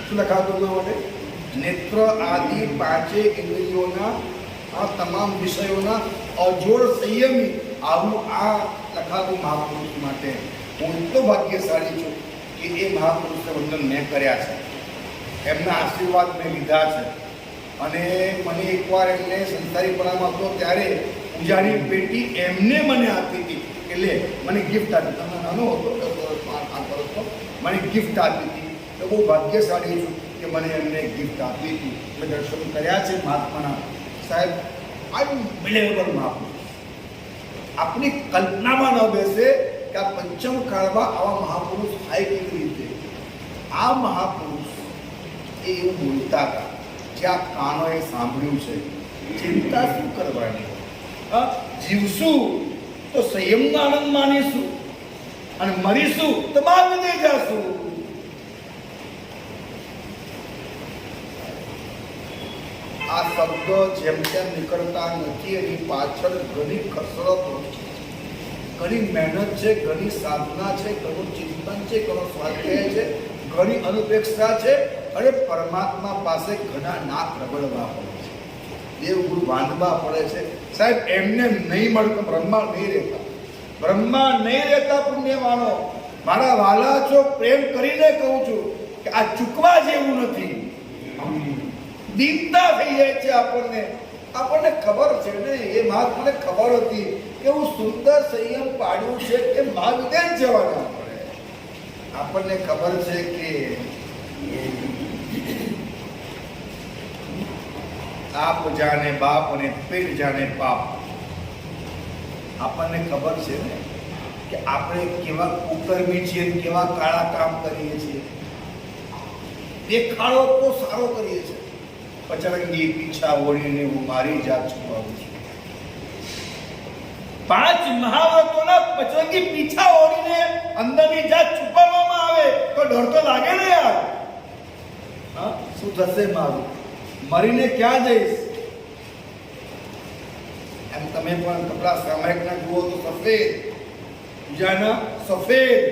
શું લખાતું એના માટે? નેત્ર આદિ પાંચેય ઇન્દ્રિયોના આ તમામ વિષયોના અજોડ સંયમી. આવું આ લખાતું મહાપુરુષ માટે હું એટલો ભાગ્યશાળી છું કે એ મહાપુરુષને વંદન મેં કર્યા છે, એમના આશીર્વાદ મેં લીધા છે. અને મને એકવાર એમને સંસારીપણામાં હતો ત્યારે પૂજાની પેટી એમને મને આપી હતી. એટલે મને ગિફ્ટ આપી, તમે નાનો હતો 10 વર્ષનો 8 વર્ષનો, મને ગિફ્ટ આપી હતી. તો બહુ ભાગ્યશાળી છું કે મને એમને ગિફ્ટ આપી હતી. મેં દર્શન કર્યા છે મહાત્માના. સાહેબ અનબિલિવેબલ મહાપુરુષ. આપણી કલ્પનામાં ન બેસે કે આ પંચમ કાળમાં આવા મહાપુરુષ થાય કેવી રીતે. આ મહાપુરુષ એ એવું બોલતા હતા જ્યાં કાનોએ સાંભળ્યું છે, ચિંતા શું કરવાની, જીવશું તો સંયમનો આનંદ માનીશું અને મરીશું તો બાદ દઈ જશું. આ શબ્દ જેમ તેમ નીકળતા નથી. એની પાછળ ઘણી કસરતો છે, ઘણી મહેનત છે, ઘણી સાધના છે, ઘણું ચિંતન છે, ઘણો સ્વાધ્યાય છે, ઘણી અનુપેક્ષા છે અને પરમાત્મા પાસે ઘણા નાક રગડવા પડે છે, દેવગુરુ બાંધવા પડે છે. સાહેબ એમને નહીં મળતો બ્રહ્મા નહીં રહેતા, બ્રહ્મા નહીં રહેતા. પુણ્યવાનો મારા વાલા છો, પ્રેમ કરીને કહું છું કે આ ચૂકવા જેવું નથી. દીનતા થઈ જાય છે આપણને. આપણને ખબર છે ને, એ મહાત્માને ખબર હતી કે હું સુંદર સંયમ પાડ્યું છે કે મહાવિદેશ જવાના પડે. આપણને ખબર છે કે આપ જાને બાપ અને પેટ જાને પાપ. આપણને ખબર છે ને કે આપણે કેવા કુકર્મી છીએ, કેવા કાળા કામ કરીએ છીએ. દેખાડો તો સારો કરીએ છીએ, પચરંગી પીછા ઓળીને હું મારી જાત છુપાવું છું. 5 મહાવ્રતોના પચરંગી પીછા ઓળીને અંદરની જાત છુપાવવામાં આવે તો ડર તો લાગે ને યાર. હા, શું થશે મારું? મરીને ક્યાં જઈશ? એમ તમે પણ કપડા સામાયિકના જુઓ તો સફેદ, બીજાના સફેદ,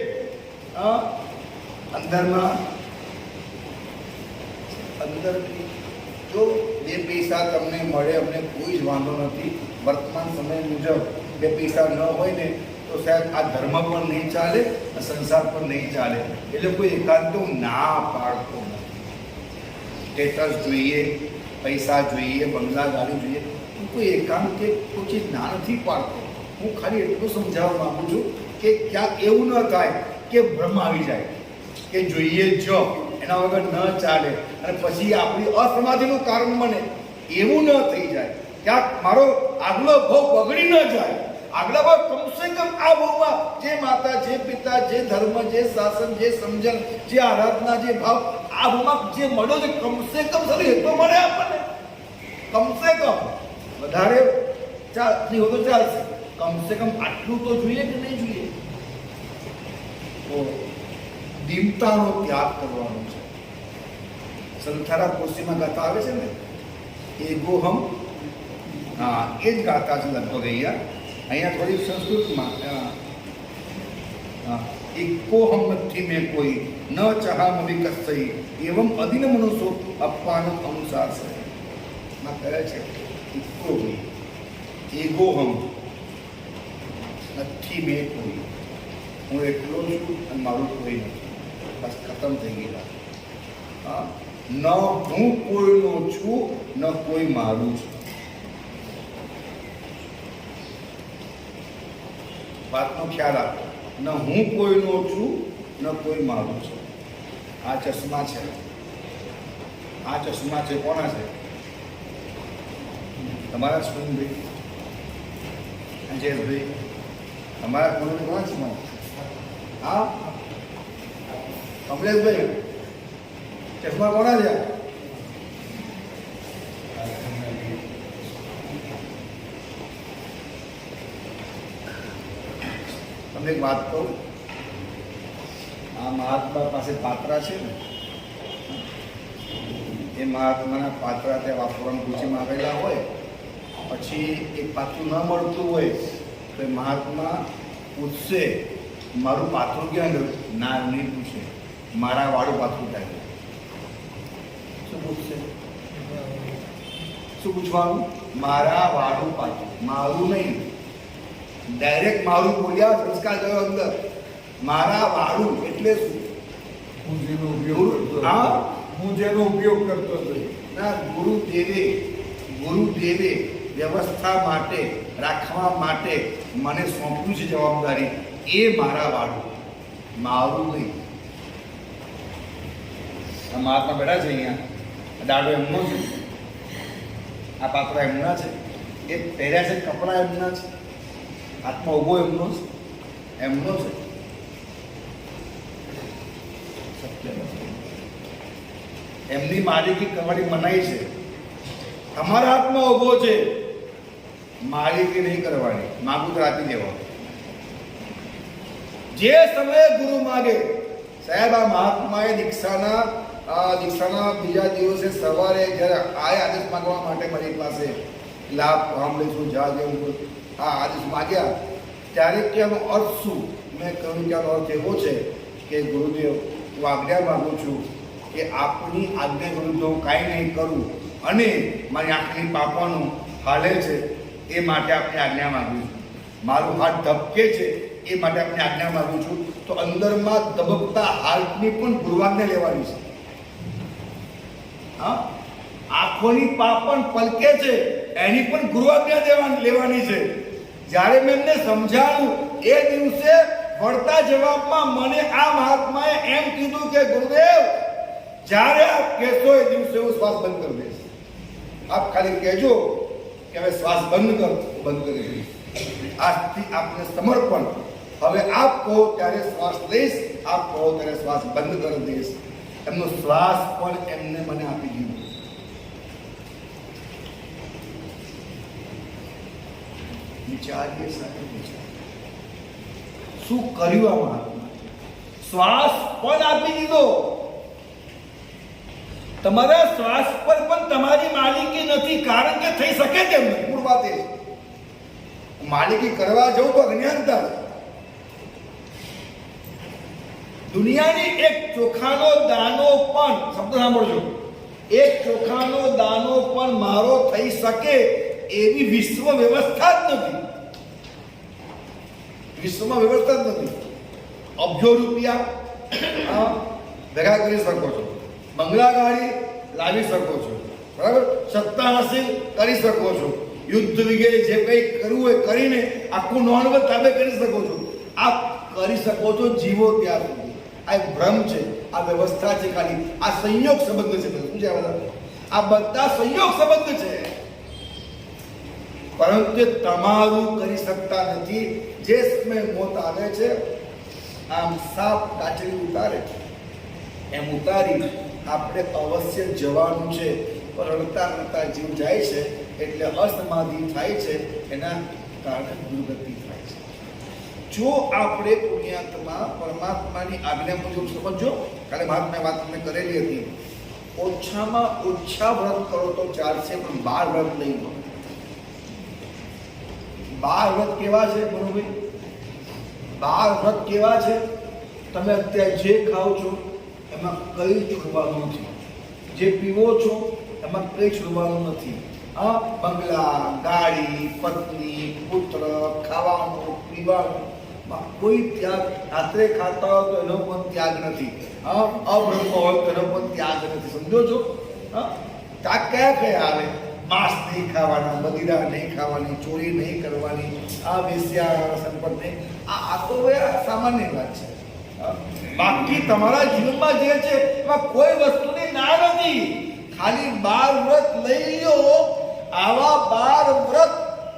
અંદરમાં અંદર જો 2 પૈસા તમને મળે અમને કોઈ જ વાંધો નથી. વર્તમાન સમય મુજબ 2 પૈસા ન હોય ને તો સાહેબ આ ધર્મ પણ નહીં ચાલે, સંસાર પણ નહીં ચાલે. એટલે કોઈ એકાંત ના પાડતો નથી. સ્ટેટસ જોઈએ, પૈસા જોઈએ, બંગલા ગાડી જોઈએ, કોઈ એકાંત કે કોઈ ચીજ ના નથી પાડતો. હું ખાલી એટલું સમજાવવા માંગુ છું કે ક્યાંક એવું ન થાય કે ભ્રમ આવી જાય કે જોઈએ જો એના વગર ન ચાલે અને પછી આપણી અસમાધિનું કારણ બને. એવું ન થઈ જાય. ક્યાંક મારો આગલો ભાવ બગડી ન જાય. આગલા ભાવ કમસે કમ આ ભાવમાં જે માતા, જે પિતા, જે ધર્મ, જે શાસન, જે સમજણ, જે આરાધના, જે ભાવ આ ભાવમાં જે મળ્યો છે કમસે કમ સર એ તો મળે આપણને. કમસે કમ વધારે નહીં હોય તો ચાલશે, કમસે કમ આટલું તો જોઈએ કે નહીં જોઈએ. તો દીનતાનો ત્યાગ કરવાનો છે. સંથારા કોશીમાં ગાતા આવે છે ને, એગોહમ, હા એ જ ગાતા છે લગભગ. અહીંયા થોડી સંસ્કૃતમાં એકોહમ નથી મેં કોઈ ન ચાહમ વિકસઈ એવમ અધિન મનુષ્યો અપમાન અનુસાર છે કહે છે. એગોહમ નથી મેં કોઈ, હું એકલો છું અને મારું કોઈ નથી. બસ ખતમ થઈ ગયેલા. હા, ન હું કોઈનો છું ન કોઈ મારું છે. વાતનો ખ્યાલ આપો. ન હું કોઈનો છું ન કોઈ મારું છે. આ ચશ્મા છે, આ ચશ્મા છે કોના છે? તમારા સુનભાઈ, જયેશભાઈ, તમારા કોને કોના છે? હા કમલેશભાઈ, ચશ્મા કોના છે? તમને એક વાત કહું, આ મહાત્મા પાસે પાત્રા છે ને, એ મહાત્માના પાત્રા ત્યાં વાપરવાનું રૂચિમાં આવેલા હોય, પછી એ પાત્રું ન મળતું હોય તો એ મહાત્મા પૂછશે મારું પાત્રું ક્યાં ગયું? ના, નહીં પૂછે, મારા વાળું પાત્રું ક્યાં ગયું? શું પૂછશે? શું પૂછવાનું? મારા વાળું પાત્રું, મારું નહીં. ડાયરેક્ટ મારું બોલ્યા, સંસ્કાર ગયો અંદર. મારા વાળું એટલે શું? હું જેનો ઉપયોગ કરતો હતો. હા? હું જેનો ઉપયોગ કરતો હતો. ના, ગુરુદેવે વ્યવસ્થા માટે રાખવા માટે મને સોંપ્યું છે જવાબદારી, એ મારા વાળું, મારું નહીં. આ મહાત્મા બેઠા છે અહીંયા, દાડો એમનો છે, આ પાત્રા એમના છે, એ પહેર્યા છે કપડાં એમના છે, હાથમાં ઉભો એમનો છે, એમનો છે. સત્ય નથી. એમની માલિકી કરવાની મનાઈ છે. તમારા હાથમાં ઉભો છે, માલિકી નહીં કરવાની, માગું તો આપી દેવાનું. જે સમયે ગુરુ માગે, સાહેબ આ મહાત્માએ દીક્ષાના બીજા દિવસે સવારે જ્યારે આદેશ માગવા માટે મારી પાસે લાભ સાંભળીશું જા જેવું આ આદેશ માગ્યા, ત્યારે કે આનો અર્થ શું? મેં કહ્યું કે આનો અર્થ એવો છે કે ગુરુદેવ, હું આજ્ઞા માગું છું કે આપની આજ્ઞા વિરુદ્ધ હું કાંઈ નહીં કરું, અને મારી આંખની પાપવાનું હાલે છે એ માટે આપની આજ્ઞા માગું છું. મારું હાથ ધબકે છે એ માટે આપની આજ્ઞા માગું છું. તો અંદરમાં ધબકતા હાર્ટની પણ ગુરુવાજ્ઞા લેવાની છે. હા, આંખોની પાપણ પલકે છે એની પણ ગુરુવાજ્ઞા લેવાની છે. જ્યારે મેં એમને સમજાવ્યું એ દિવસે વળતા જવાબમાં મને આ મહાત્માએ એમ કીધું કે ગુરુદેવ, જ્યારે આપ કહેશો એ દિવસે હું શ્વાસ બંધ કરી દઈશ. આપ ખાલી કહેજો કે હવે શ્વાસ બંધ કર, બંધ કરી દઈશ. આજથી આપને સમર્પણ. હવે આપ કહો ત્યારે શ્વાસ લઈશ, આપ કહો ત્યારે શ્વાસ બંધ કરી દઈશ. એમનો શ્વાસ પણ એમને મને આપી દીધો. વિચારીએ સાથે વિચાર, શું કર્યું આ મહાત્મા? શ્વાસ પણ આપી દીધો. તમારા શ્વાસ પર પણ તમારી માલિકી નથી, કારણ કે થઈ શકે તેમ નથી. મૂળ વાત એ માલિકી કરવા જવું તો અજ્ઞાનતા છે. દુનિયાની એક ચોખાનો દાનો પણ, શબ્દ સાંભળજો, એક ચોખાનો દાનો પણ મારો થઈ શકે એવી વિશ્વ વ્યવસ્થા જ નથી. વિશ્વમાં વ્યવસ્થા જ નથી. અબજો રૂપિયા ભેગા કરી શકો છો, બંગલા ગાડી લાવી શકો છો, બરાબર, સત્તા હાસિલ કરી શકો છો, યુદ્ધ વગેરે જે કંઈ કરવું હોય કરીને આખું નોનવેજ તાબે કરી શકો છો. આપ કરી શકો છો જીવો ત્યાં સુધી. આ એક ભ્રમ છે, આ વ્યવસ્થા છે, ખાલી આ સંયોગ સંબંધ છે. શું છે આ બધા સંયોગ સંબંધ છે, પરંતુ તમારું કરી શકતા નથી. જે સમય મોત આવે છે, આમ સાપ કાચરી ઉતારે એમ ઉતારી આપણે અવશ્ય જવાનું છે. પણ રડતા રડતા જીવ જાય છે એટલે અસમાધિ થાય છે, એના કારણે દુર્ગતિ થાય છે. જો આપણે પુણ્યાત્મા પરમાત્માની આજ્ઞા મુજબ સમજો, કાલે મહાત્માએ વાત તમને કરેલી હતી, ઓછામાં ઓછા વ્રત કરો તો ચાલશે, પણ 12 વ્રત નહીં લો. 12 વ્રત કેવા છે બરોબર? 12 વ્રત કેવા છે? તમે અત્યારે જે ખાઓ છો એમાં કઈ છોડવાનું નથી, જે પીવો છો એમાં કઈ છોડવાનું નથી. હા, બંગલા, ગાડી, પત્ની, પુત્ર, ખાવાનું, પીવાનું, કોઈ ત્યાગ. રાત્રે ખાતા હોય તો એનો પણ ત્યાગ નથી. હા, અબ્રહ્મ હોય તો એનો પણ ત્યાગ નથી. સમજો છો? હા, ત્યાગ કયા કયા આવે? માંસ નહીં ખાવાના, મદિરા નહીં ખાવાની, ચોરી નહીં કરવાની, આ વેશ્યા સંપર્ક નહીં. આ તો સામાન્ય વાત છે. બાકી તમારા જીવનમાં જે છે એમાં કોઈ વસ્તુની ના નથી. ખાલી 12 વ્રત લઈ લો. આવા 12 વ્રત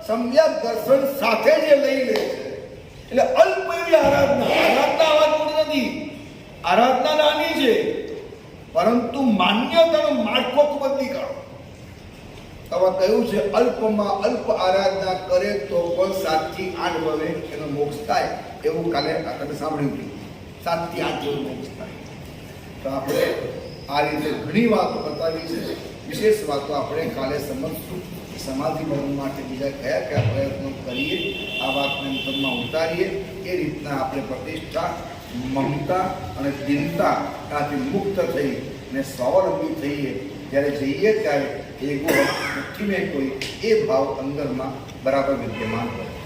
સમ્યક દર્શન સાથે જે લઈ લે છે એટલે અલ્પ એવી આરાધના. આરાધના આવા થોડી નથી, આરાધના નાની છે, પરંતુ માન્યતાનો માળખો ખૂબ જ નીકળો. હવે કહ્યું છે અલ્પમાં અલ્પ આરાધના કરે તો પણ 7 થી 8 ભવે એનો મોક્ષ થાય. એવું કાલે તમે સાંભળ્યું હતું, 7 થી 8 જેવું મોક્ષ થાય. તો આપણે આ રીતે ઘણી વાતો બતાવી છે. વિશેષ વાતો આપણે કાલે સમજશું. સમાધિ ભવન માટે બીજા કયા કયા પ્રયત્નો કરીએ, આ વાતને અંતરમાં ઉતારીએ. એ રીતના આપણે પ્રતિષ્ઠા, મમતા અને દિનતા ત્યાંથી મુક્ત થઈ ને સ્વાવલંબી થઈએ. જ્યારે જઈએ ત્યારે એગો મુઠ્ઠી મેં કોઈ એ ભાવ અંદરમાં બરાબર વિદ્યમાન હોય.